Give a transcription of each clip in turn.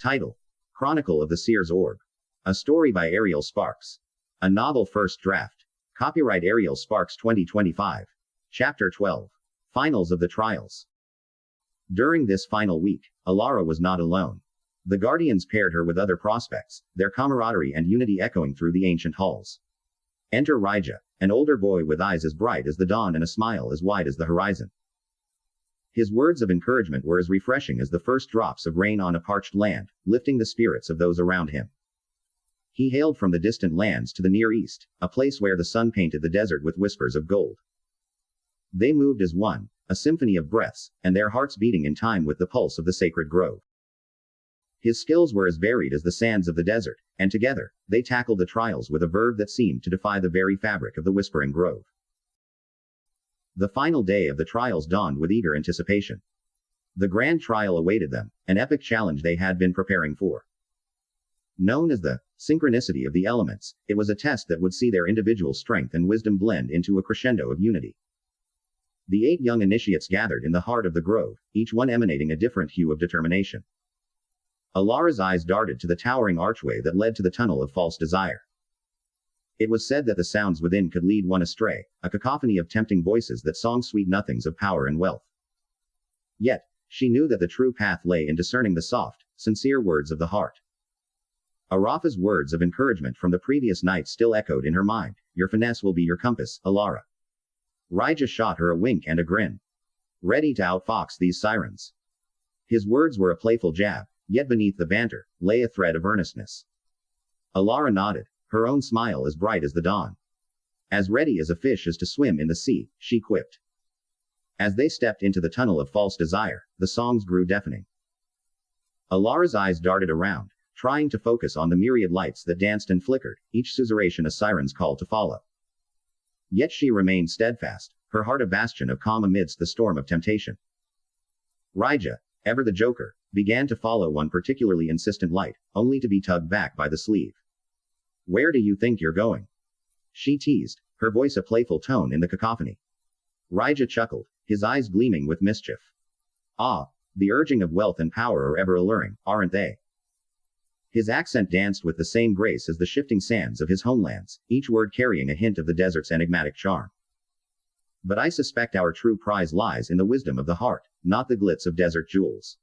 Title: Chronicle of the Seers Orb. A story by Ariel Sparks. A novel first draft. Copyright Ariel Sparks 2025. Chapter 12. Finals of the Trials. During this final week, Alara was not alone. The Guardians paired her with other prospects, their camaraderie and unity echoing through the ancient halls. Enter Raija, an older boy with eyes as bright as the dawn and a smile as wide as the horizon. His words of encouragement were as refreshing as the first drops of rain on a parched land, lifting the spirits of those around him. He hailed from the distant lands to the Near East, a place where the sun painted the desert with whispers of gold. They moved as one, a symphony of breaths, and their hearts beating in time with the pulse of the sacred grove. His skills were as varied as the sands of the desert, and together, they tackled the trials with a verve that seemed to defy the very fabric of the whispering grove. The final day of the trials dawned with eager anticipation. The grand trial awaited them, an epic challenge they had been preparing for. Known as the synchronicity of the elements, it was a test that would see their individual strength and wisdom blend into a crescendo of unity. The 8 young initiates gathered in the heart of the grove, each one emanating a different hue of determination. Alara's eyes darted to the towering archway that led to the tunnel of false desire. It was said that the sounds within could lead one astray, a cacophony of tempting voices that song sweet nothings of power and wealth. Yet, she knew that the true path lay in discerning the soft, sincere words of the heart. Arafa's words of encouragement from the previous night still echoed in her mind. Your finesse will be your compass, Alara. Raija shot her a wink and a grin. Ready to outfox these sirens. His words were a playful jab, yet beneath the banter lay a thread of earnestness. Alara nodded, her own smile as bright as the dawn. As ready as a fish is to swim in the sea, she quipped. As they stepped into the tunnel of false desire, the songs grew deafening. Alara's eyes darted around, trying to focus on the myriad lights that danced and flickered, each suzerain a siren's call to follow. Yet she remained steadfast, her heart a bastion of calm amidst the storm of temptation. Raija, ever the joker, began to follow one particularly insistent light, only to be tugged back by the sleeve. Where do you think you're going? She teased, her voice a playful tone in the cacophony. Raija chuckled, his eyes gleaming with mischief. Ah, the urging of wealth and power are ever alluring, aren't they? His accent danced with the same grace as the shifting sands of his homelands, each word carrying a hint of the desert's enigmatic charm. But I suspect our true prize lies in the wisdom of the heart, not the glitz of desert jewels.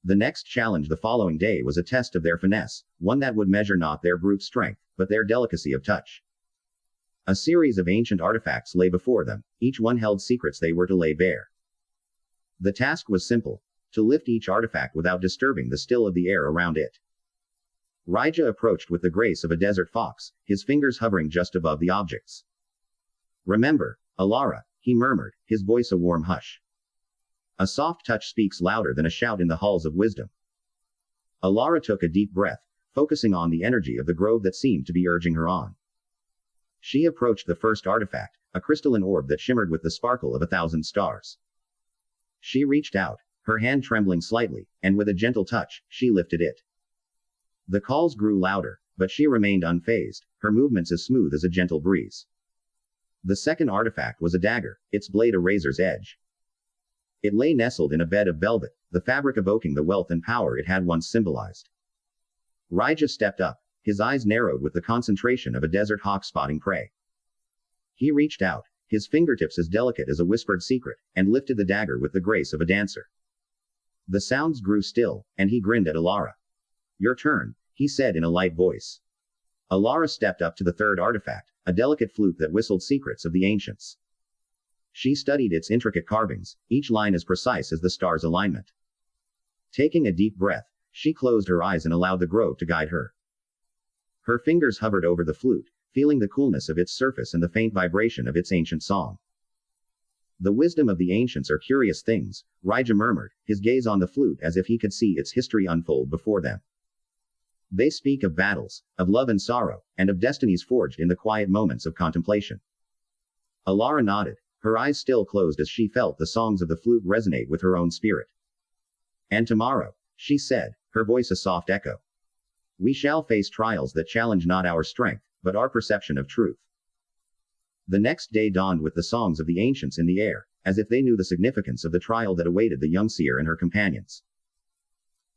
The next challenge the following day was a test of their finesse, one that would measure not their brute strength, but their delicacy of touch. A series of ancient artifacts lay before them, each one held secrets they were to lay bare. The task was simple: to lift each artifact without disturbing the still of the air around it. Raija approached with the grace of a desert fox, his fingers hovering just above the objects. Remember, Alara, he murmured, his voice a warm hush. A soft touch speaks louder than a shout in the halls of wisdom. Alara took a deep breath, focusing on the energy of the grove that seemed to be urging her on. She approached the first artifact, a crystalline orb that shimmered with the sparkle of 1,000 stars. She reached out, her hand trembling slightly, and with a gentle touch, she lifted it. The calls grew louder, but she remained unfazed, her movements as smooth as a gentle breeze. The second artifact was a dagger, its blade a razor's edge. It lay nestled in a bed of velvet, the fabric evoking the wealth and power it had once symbolized. Raija stepped up, his eyes narrowed with the concentration of a desert hawk spotting prey. He reached out, his fingertips as delicate as a whispered secret, and lifted the dagger with the grace of a dancer. The sounds grew still, and he grinned at Alara. Your turn, he said in a light voice. Alara stepped up to the third artifact, a delicate flute that whistled secrets of the ancients. She studied its intricate carvings, each line as precise as the stars' alignment. Taking a deep breath, she closed her eyes and allowed the grove to guide her. Her fingers hovered over the flute, feeling the coolness of its surface and the faint vibration of its ancient song. The wisdom of the ancients are curious things, Raija murmured, his gaze on the flute as if he could see its history unfold before them. They speak of battles, of love and sorrow, and of destinies forged in the quiet moments of contemplation. Alara nodded, her eyes still closed as she felt the songs of the flute resonate with her own spirit. And tomorrow, she said, her voice a soft echo. We shall face trials that challenge not our strength, but our perception of truth. The next day dawned with the songs of the ancients in the air, as if they knew the significance of the trial that awaited the young seer and her companions.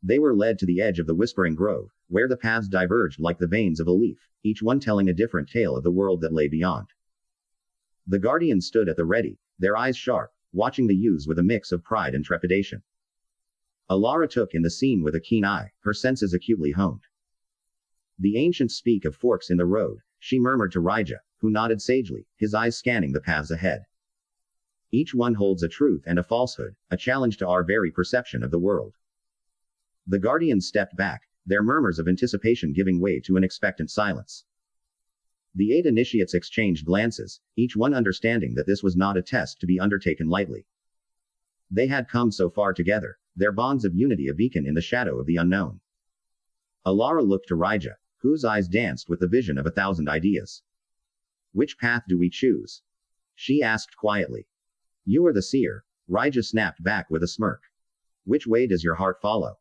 They were led to the edge of the Whispering Grove, where the paths diverged like the veins of a leaf, each one telling a different tale of the world that lay beyond. The guardians stood at the ready, their eyes sharp, watching the youths with a mix of pride and trepidation. Alara took in the scene with a keen eye, her senses acutely honed. The ancients speak of forks in the road, she murmured to Rija, who nodded sagely, his eyes scanning the paths ahead. Each one holds a truth and a falsehood, a challenge to our very perception of the world. The guardians stepped back, their murmurs of anticipation giving way to an expectant silence. The 8 initiates exchanged glances, each one understanding that this was not a test to be undertaken lightly. They had come so far together, their bonds of unity a beacon in the shadow of the unknown. Alara looked to Rija, whose eyes danced with the vision of 1,000 ideas. Which path do we choose? She asked quietly. You are the seer, Rija snapped back with a smirk. Which way does your heart follow?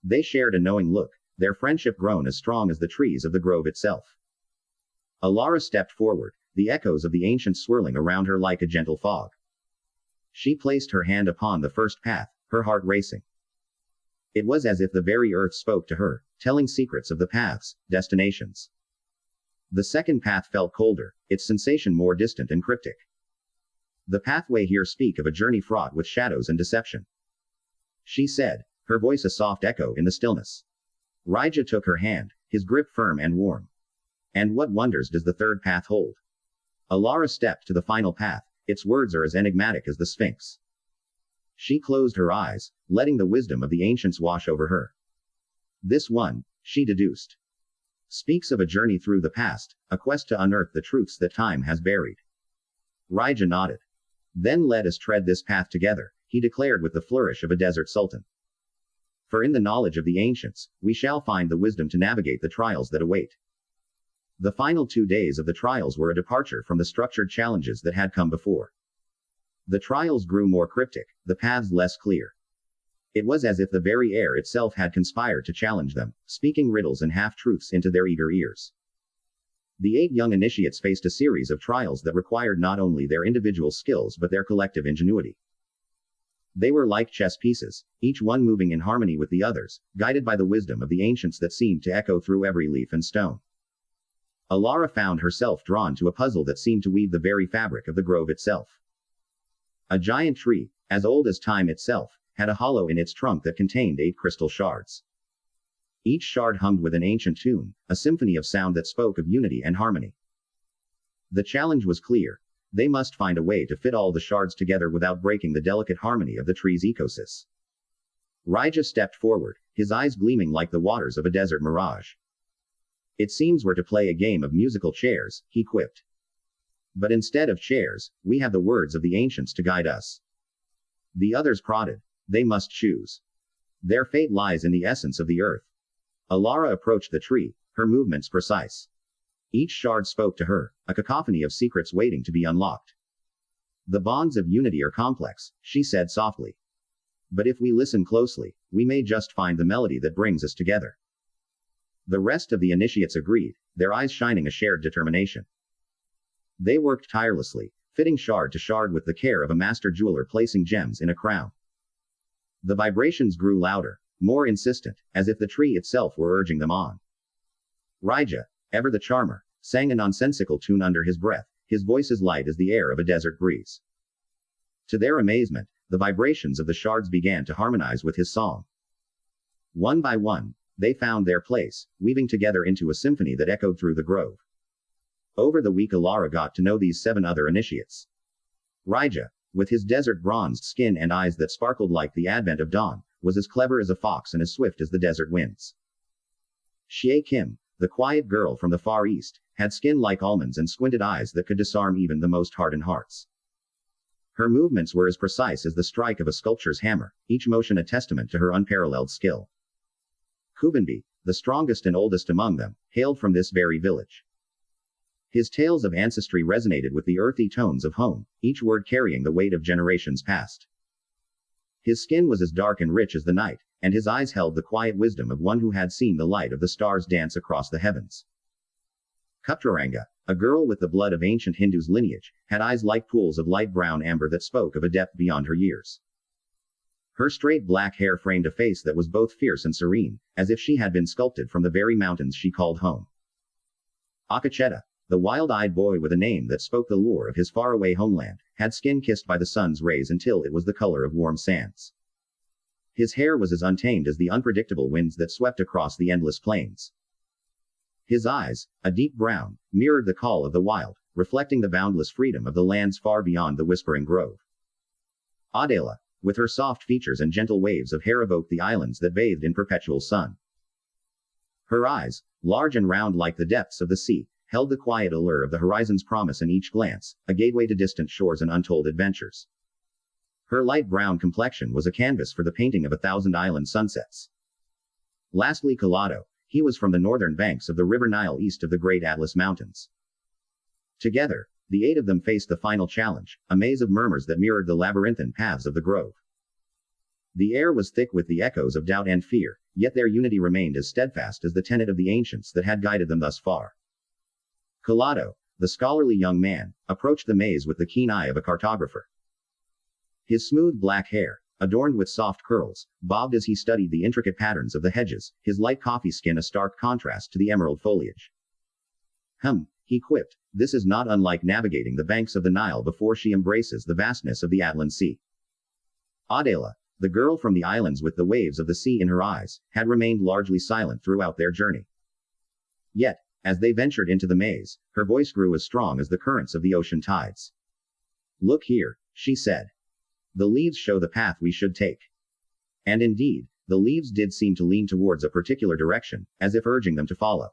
They shared a knowing look, their friendship grown as strong as the trees of the grove itself. Alara stepped forward, the echoes of the ancients swirling around her like a gentle fog. She placed her hand upon the first path, her heart racing. It was as if the very earth spoke to her, telling secrets of the paths, destinations. The second path felt colder, its sensation more distant and cryptic. The pathway here speak of a journey fraught with shadows and deception. She said, her voice a soft echo in the stillness. Rija took her hand, his grip firm and warm. And what wonders does the third path hold? Alara stepped to the final path, its words are as enigmatic as the Sphinx. She closed her eyes, letting the wisdom of the ancients wash over her. This one, she deduced, speaks of a journey through the past, a quest to unearth the truths that time has buried. Rija nodded. Then let us tread this path together, he declared with the flourish of a desert sultan. For in the knowledge of the ancients, we shall find the wisdom to navigate the trials that await. The final 2 days of the trials were a departure from the structured challenges that had come before. The trials grew more cryptic, the paths less clear. It was as if the very air itself had conspired to challenge them, speaking riddles and half-truths into their eager ears. The 8 young initiates faced a series of trials that required not only their individual skills but their collective ingenuity. They were like chess pieces, each one moving in harmony with the others, guided by the wisdom of the ancients that seemed to echo through every leaf and stone. Alara found herself drawn to a puzzle that seemed to weave the very fabric of the grove itself. A giant tree, as old as time itself, had a hollow in its trunk that contained 8 crystal shards. Each shard hummed with an ancient tune, a symphony of sound that spoke of unity and harmony. The challenge was clear. They must find a way to fit all the shards together without breaking the delicate harmony of the tree's ecosystem. Rija stepped forward, his eyes gleaming like the waters of a desert mirage. It seems we're to play a game of musical chairs, he quipped. But instead of chairs, we have the words of the ancients to guide us. The others prodded. They must choose. Their fate lies in the essence of the earth. Alara approached the tree, her movements precise. Each shard spoke to her, a cacophony of secrets waiting to be unlocked. The bonds of unity are complex, she said softly. But if we listen closely, we may just find the melody that brings us together. The rest of the initiates agreed, their eyes shining a shared determination. They worked tirelessly, fitting shard to shard with the care of a master jeweler placing gems in a crown. The vibrations grew louder, more insistent, as if the tree itself were urging them on. Rija, ever the charmer, sang a nonsensical tune under his breath, his voice as light as the air of a desert breeze. To their amazement, the vibrations of the shards began to harmonize with his song. One by one, they found their place, weaving together into a symphony that echoed through the grove. Over the week Alara got to know these 7 other initiates. Rija, with his desert-bronzed skin and eyes that sparkled like the advent of dawn, was as clever as a fox and as swift as the desert winds. Xie Kim, the quiet girl from the Far East, had skin like almonds and squinted eyes that could disarm even the most hardened hearts. Her movements were as precise as the strike of a sculptor's hammer, each motion a testament to her unparalleled skill. Kubenbi, the strongest and oldest among them, hailed from this very village. His tales of ancestry resonated with the earthy tones of home, each word carrying the weight of generations past. His skin was as dark and rich as the night, and his eyes held the quiet wisdom of one who had seen the light of the stars dance across the heavens. Kuptaranga, a girl with the blood of ancient Hindus' lineage, had eyes like pools of light brown amber that spoke of a depth beyond her years. Her straight black hair framed a face that was both fierce and serene, as if she had been sculpted from the very mountains she called home. Akacheta, the wild-eyed boy with a name that spoke the lure of his faraway homeland, had skin kissed by the sun's rays until it was the color of warm sands. His hair was as untamed as the unpredictable winds that swept across the endless plains. His eyes, a deep brown, mirrored the call of the wild, reflecting the boundless freedom of the lands far beyond the whispering grove. Adela, with her soft features and gentle waves of hair, evoked the islands that bathed in perpetual sun. Her eyes, large and round like the depths of the sea, held the quiet allure of the horizon's promise in each glance, a gateway to distant shores and untold adventures. Her light brown complexion was a canvas for the painting of 1,000 island sunsets. Lastly, Kalado, he was from the northern banks of the River Nile east of the Great Atlas Mountains. Together, the 8 of them faced the final challenge, a maze of murmurs that mirrored the labyrinthine paths of the grove. The air was thick with the echoes of doubt and fear, yet their unity remained as steadfast as the tenet of the ancients that had guided them thus far. Kalado, the scholarly young man, approached the maze with the keen eye of a cartographer. His smooth black hair, adorned with soft curls, bobbed as he studied the intricate patterns of the hedges, his light coffee skin a stark contrast to the emerald foliage. He quipped, this is not unlike navigating the banks of the Nile before she embraces the vastness of the Atlan Sea. Adela, the girl from the islands with the waves of the sea in her eyes, had remained largely silent throughout their journey. Yet, as they ventured into the maze, her voice grew as strong as the currents of the ocean tides. Look here, she said. The leaves show the path we should take. And indeed, the leaves did seem to lean towards a particular direction, as if urging them to follow.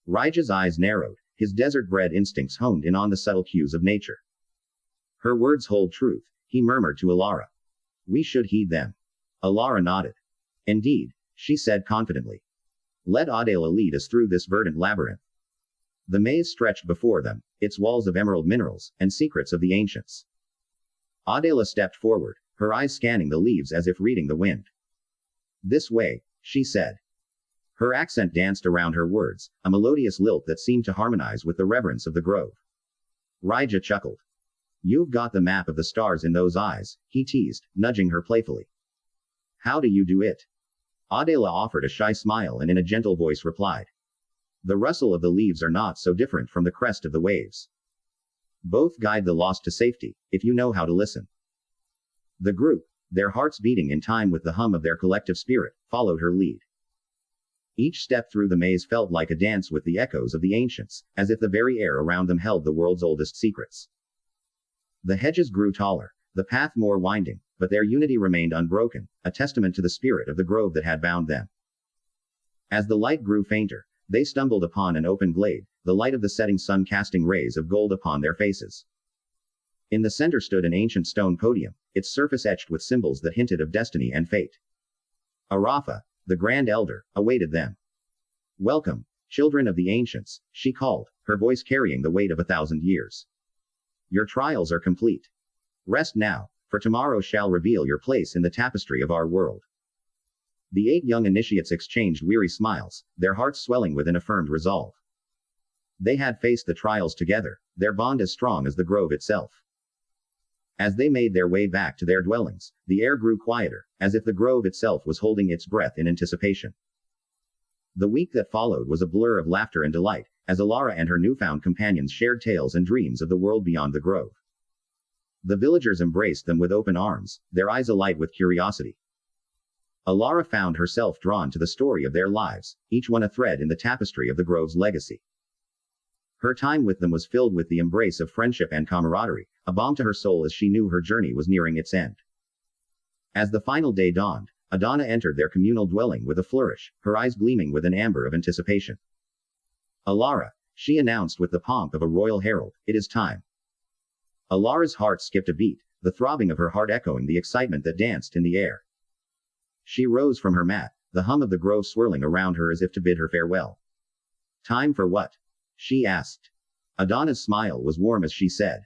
Raja's eyes narrowed, his desert-bred instincts honed in on the subtle cues of nature. Her words hold truth, he murmured to Alara. We should heed them. Alara nodded. Indeed, she said confidently. Let Adela lead us through this verdant labyrinth. The maze stretched before them, its walls of emerald minerals, and secrets of the ancients. Adela stepped forward, her eyes scanning the leaves as if reading the wind. This way, she said. Her accent danced around her words, a melodious lilt that seemed to harmonize with the reverence of the grove. Raja chuckled. You've got the map of the stars in those eyes, he teased, nudging her playfully. How do you do it? Adela offered a shy smile and in a gentle voice replied. The rustle of the leaves are not so different from the crest of the waves. Both guide the lost to safety, if you know how to listen. The group, their hearts beating in time with the hum of their collective spirit, followed her lead. Each step through the maze felt like a dance with the echoes of the ancients, as if the very air around them held the world's oldest secrets. The hedges grew taller, the path more winding, but their unity remained unbroken, a testament to the spirit of the grove that had bound them. As the light grew fainter, they stumbled upon an open glade, the light of the setting sun casting rays of gold upon their faces. In the center stood an ancient stone podium, its surface etched with symbols that hinted of destiny and fate. Arafa, the Grand Elder, awaited them. Welcome, children of the ancients, she called, her voice carrying the weight of 1,000 years. Your trials are complete. Rest now, for tomorrow shall reveal your place in the tapestry of our world. The 8 young initiates exchanged weary smiles, their hearts swelling with an affirmed resolve. They had faced the trials together, their bond as strong as the grove itself. As they made their way back to their dwellings, the air grew quieter, as if the grove itself was holding its breath in anticipation. The week that followed was a blur of laughter and delight, as Alara and her newfound companions shared tales and dreams of the world beyond the grove. The villagers embraced them with open arms, their eyes alight with curiosity. Alara found herself drawn to the story of their lives, each one a thread in the tapestry of the grove's legacy. Her time with them was filled with the embrace of friendship and camaraderie, a balm to her soul as she knew her journey was nearing its end. As the final day dawned, Adana entered their communal dwelling with a flourish, her eyes gleaming with an amber of anticipation. Alara, she announced with the pomp of a royal herald, it is time. Alara's heart skipped a beat, the throbbing of her heart echoing the excitement that danced in the air. She rose from her mat, the hum of the grove swirling around her as if to bid her farewell. Time for what? She asked. Adana's smile was warm as she said.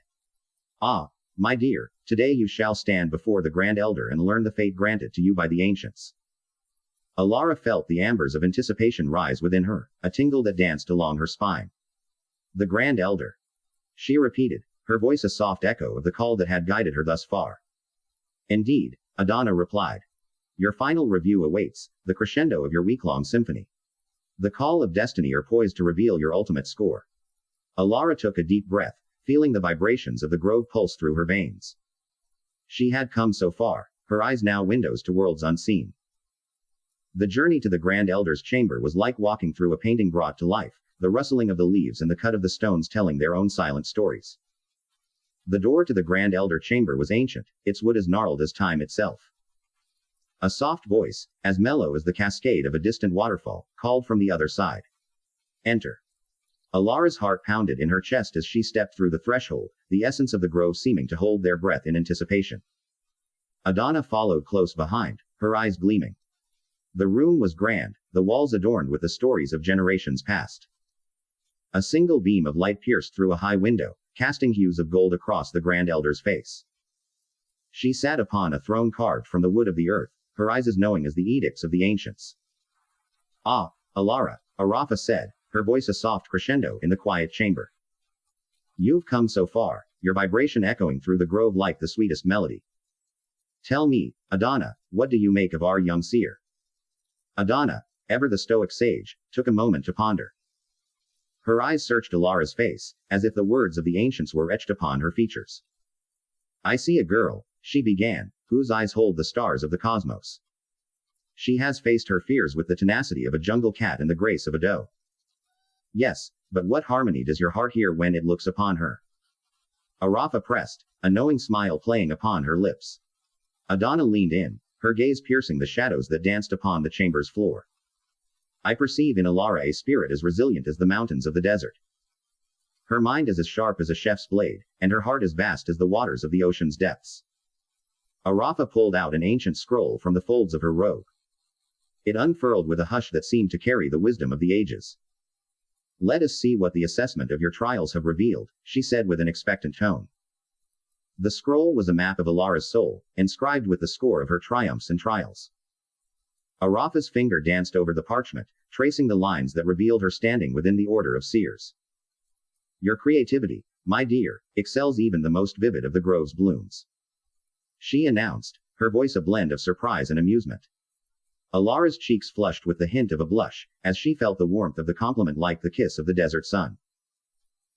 Ah, my dear, today you shall stand before the Grand Elder and learn the fate granted to you by the ancients. Alara felt the ambers of anticipation rise within her, a tingle that danced along her spine. The Grand Elder. She repeated, her voice a soft echo of the call that had guided her thus far. Indeed, Adana replied. Your final review awaits, the crescendo of your week-long symphony. The call of destiny are poised to reveal your ultimate score. Alara took a deep breath, feeling the vibrations of the grove pulse through her veins. She had come so far, her eyes now windows to worlds unseen. The journey to the Grand Elder's chamber was like walking through a painting brought to life, the rustling of the leaves and the cut of the stones telling their own silent stories. The door to the Grand Elder chamber was ancient, its wood as gnarled as time itself. A soft voice, as mellow as the cascade of a distant waterfall, called from the other side. Enter. Alara's heart pounded in her chest as she stepped through the threshold, the essence of the grove seeming to hold their breath in anticipation. Adana followed close behind, her eyes gleaming. The room was grand, the walls adorned with the stories of generations past. A single beam of light pierced through a high window, casting hues of gold across the Grand Elder's face. She sat upon a throne carved from the wood of the earth, her eyes as knowing as the edicts of the ancients. Ah, Alara, Arafa said, her voice a soft crescendo in the quiet chamber. You've come so far, your vibration echoing through the grove like the sweetest melody. Tell me, Adana, what do you make of our young seer? Adana, ever the stoic sage, took a moment to ponder. Her eyes searched Alara's face, as if the words of the ancients were etched upon her features. I see a girl, she began, whose eyes hold the stars of the cosmos. She has faced her fears with the tenacity of a jungle cat and the grace of a doe. Yes, but what harmony does your heart hear when it looks upon her? Arafa pressed, a knowing smile playing upon her lips. Adana leaned in, her gaze piercing the shadows that danced upon the chamber's floor. I perceive in Alara a spirit as resilient as the mountains of the desert. Her mind is as sharp as a chef's blade, and her heart as vast as the waters of the ocean's depths. Arafa pulled out an ancient scroll from the folds of her robe. It unfurled with a hush that seemed to carry the wisdom of the ages. Let us see what the assessment of your trials have revealed, she said with an expectant tone. The scroll was a map of Alara's soul, inscribed with the score of her triumphs and trials. Arafa's finger danced over the parchment, tracing the lines that revealed her standing within the order of seers. Your creativity, my dear, excels even the most vivid of the grove's blooms. She announced, her voice a blend of surprise and amusement. Alara's cheeks flushed with the hint of a blush, as she felt the warmth of the compliment like the kiss of the desert sun.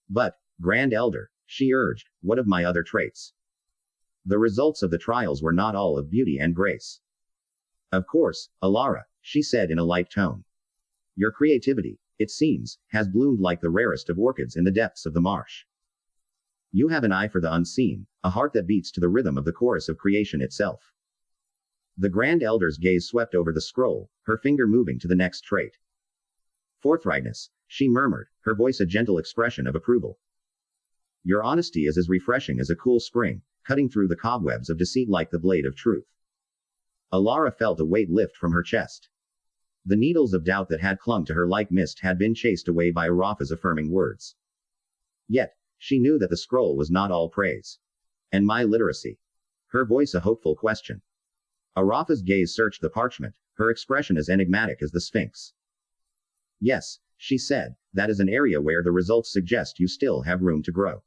But, Grand Elder, she urged, what of my other traits? The results of the trials were not all of beauty and grace. Of course, Alara, she said in a light tone. Your creativity, it seems, has bloomed like the rarest of orchids in the depths of the marsh. You have an eye for the unseen, a heart that beats to the rhythm of the chorus of creation itself. The Grand Elder's gaze swept over the scroll, her finger moving to the next trait. Forthrightness, she murmured, her voice a gentle expression of approval. Your honesty is as refreshing as a cool spring, cutting through the cobwebs of deceit like the blade of truth. Alara felt a weight lift from her chest. The needles of doubt that had clung to her like mist had been chased away by Arafa's affirming words. Yet, she knew that the scroll was not all praise. And my literacy? Her voice a hopeful question. Arafa's gaze searched the parchment, her expression as enigmatic as the Sphinx. Yes, she said, that is an area where the results suggest you still have room to grow.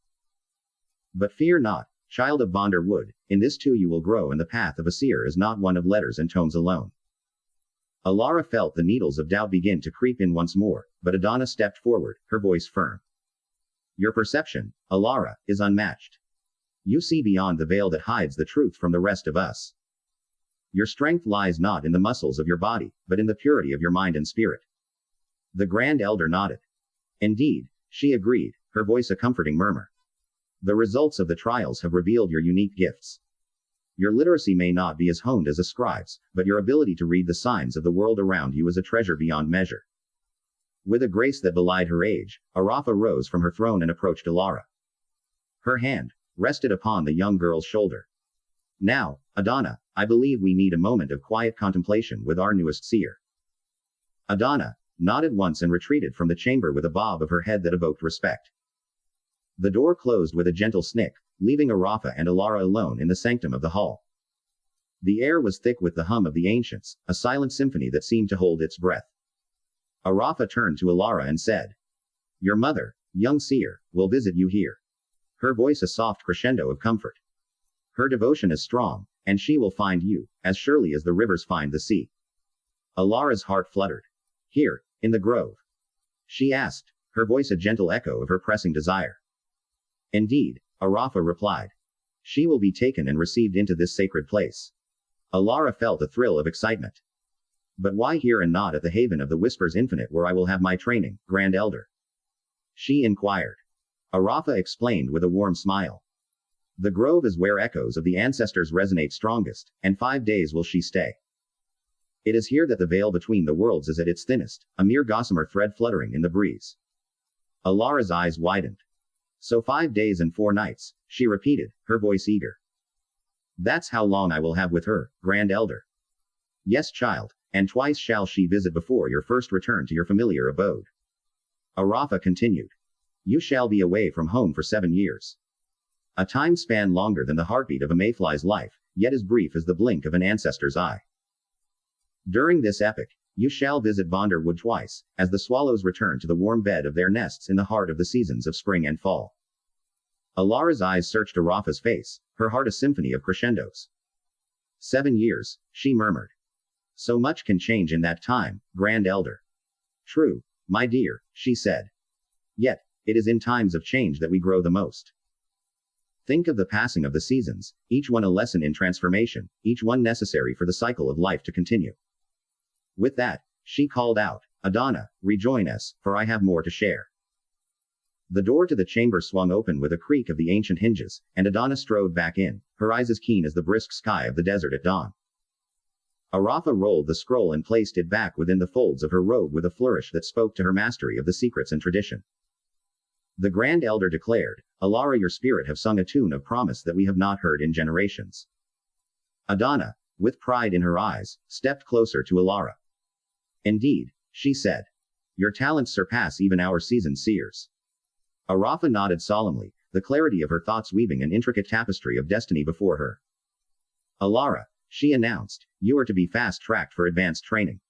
But fear not, child of Bonder Wood, in this too you will grow, and the path of a seer is not one of letters and tones alone. Alara felt the needles of doubt begin to creep in once more, but Adana stepped forward, her voice firm. Your perception, Alara, is unmatched. You see beyond the veil that hides the truth from the rest of us. Your strength lies not in the muscles of your body, but in the purity of your mind and spirit. The Grand Elder nodded. Indeed, she agreed, her voice a comforting murmur. The results of the trials have revealed your unique gifts. Your literacy may not be as honed as a scribe's, but your ability to read the signs of the world around you is a treasure beyond measure. With a grace that belied her age, Arafa rose from her throne and approached Alara. Her hand rested upon the young girl's shoulder. Now, Adana, I believe we need a moment of quiet contemplation with our newest seer. Adana nodded once and retreated from the chamber with a bob of her head that evoked respect. The door closed with a gentle snick, leaving Arafa and Alara alone in the sanctum of the hall. The air was thick with the hum of the ancients, a silent symphony that seemed to hold its breath. Arafa turned to Alara and said, Your mother, young seer, will visit you here. Her voice a soft crescendo of comfort. Her devotion is strong, And she will find you, as surely as the rivers find the sea. Alara's heart fluttered. Here, in the grove? She asked, her voice a gentle echo of her pressing desire. Indeed, Arafa replied. She will be taken and received into this sacred place. Alara felt a thrill of excitement. But why here and not at the haven of the Whispers Infinite where I will have my training, Grand Elder? She inquired. Arafa explained with a warm smile. The grove is where echoes of the ancestors resonate strongest, and 5 days will she stay. It is here that the veil between the worlds is at its thinnest, a mere gossamer thread fluttering in the breeze. Alara's eyes widened. So 5 days and 4 nights, she repeated, her voice eager. That's how long I will have with her, Grand Elder. Yes, child, and twice shall she visit before your first return to your familiar abode. Arafa continued. You shall be away from home for 7 years. A time span longer than the heartbeat of a mayfly's life, yet as brief as the blink of an ancestor's eye. During this epoch, you shall visit Bonder Wood twice, as the swallows return to the warm bed of their nests in the heart of the seasons of spring and fall. Alara's eyes searched Arafa's face, her heart a symphony of crescendos. 7 years, she murmured. So much can change in that time, Grand Elder. True, my dear, she said. Yet, it is in times of change that we grow the most. Think of the passing of the seasons, each one a lesson in transformation, each one necessary for the cycle of life to continue. With that, she called out, Adana, rejoin us, for I have more to share. The door to the chamber swung open with a creak of the ancient hinges, and Adana strode back in, her eyes as keen as the brisk sky of the desert at dawn. Arafa rolled the scroll and placed it back within the folds of her robe with a flourish that spoke to her mastery of the secrets and tradition. The Grand Elder declared, Alara, your spirit have sung a tune of promise that we have not heard in generations. Adana, with pride in her eyes, stepped closer to Alara. Indeed, she said. Your talents surpass even our seasoned seers. Arafa nodded solemnly, the clarity of her thoughts weaving an intricate tapestry of destiny before her. Alara, she announced, you are to be fast-tracked for advanced training.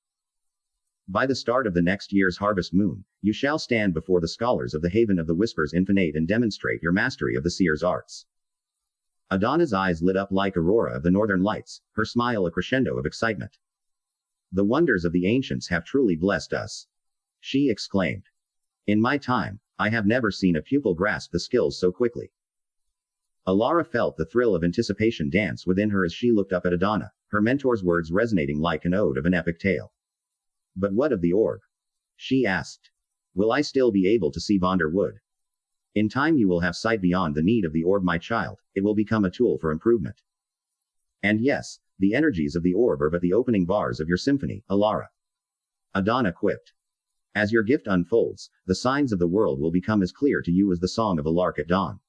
By the start of the next year's harvest moon, you shall stand before the scholars of the Haven of the Whispers Infinite and demonstrate your mastery of the seer's arts. Adana's eyes lit up like aurora of the northern lights, her smile a crescendo of excitement. The wonders of the ancients have truly blessed us. She exclaimed. In my time, I have never seen a pupil grasp the skills so quickly. Alara felt the thrill of anticipation dance within her as she looked up at Adana, her mentor's words resonating like an ode of an epic tale. But what of the orb? She asked. Will I still be able to see Bonder Wood? In time you will have sight beyond the need of the orb, my child, it will become a tool for improvement. And yes, the energies of the orb are but the opening bars of your symphony, Alara. Adana quipped. As your gift unfolds, the signs of the world will become as clear to you as the song of a lark at dawn.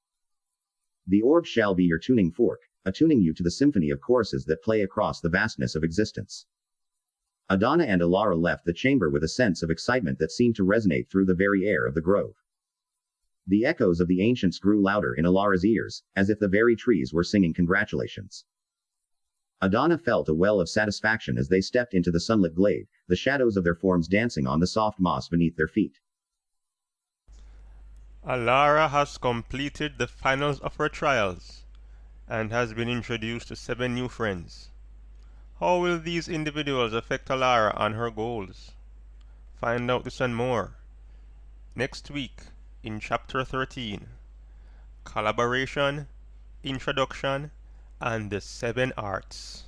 The orb shall be your tuning fork, attuning you to the symphony of choruses that play across the vastness of existence. Adana and Alara left the chamber with a sense of excitement that seemed to resonate through the very air of the grove. The echoes of the ancients grew louder in Alara's ears, as if the very trees were singing congratulations. Adana felt a well of satisfaction as they stepped into the sunlit glade, the shadows of their forms dancing on the soft moss beneath their feet. Alara has completed the finals of her trials, and has been introduced to 7 new friends. How will these individuals affect Alara and her goals? Find out this and more next week in Chapter 13, Collaboration, Introduction, and the 7 Arts.